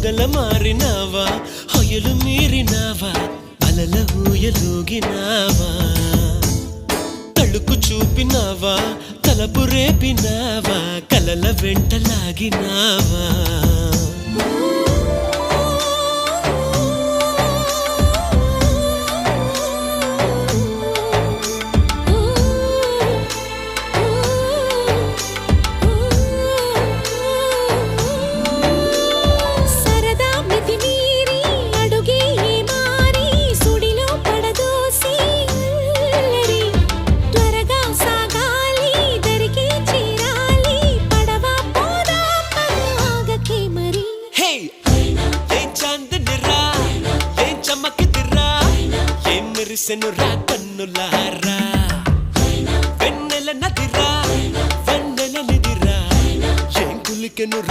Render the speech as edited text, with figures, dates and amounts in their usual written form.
మొగల మారినావా హొయలు మీరినావా అలల ఊయలూగినావా తళుకు చూపినావా తలపు రేపినావా కలల వెంటలాగినావా మెరిసెనురా కన్నులారా వెన్నెల నదిరా వెన్నెల నిదిరా ఏం కులికెనురా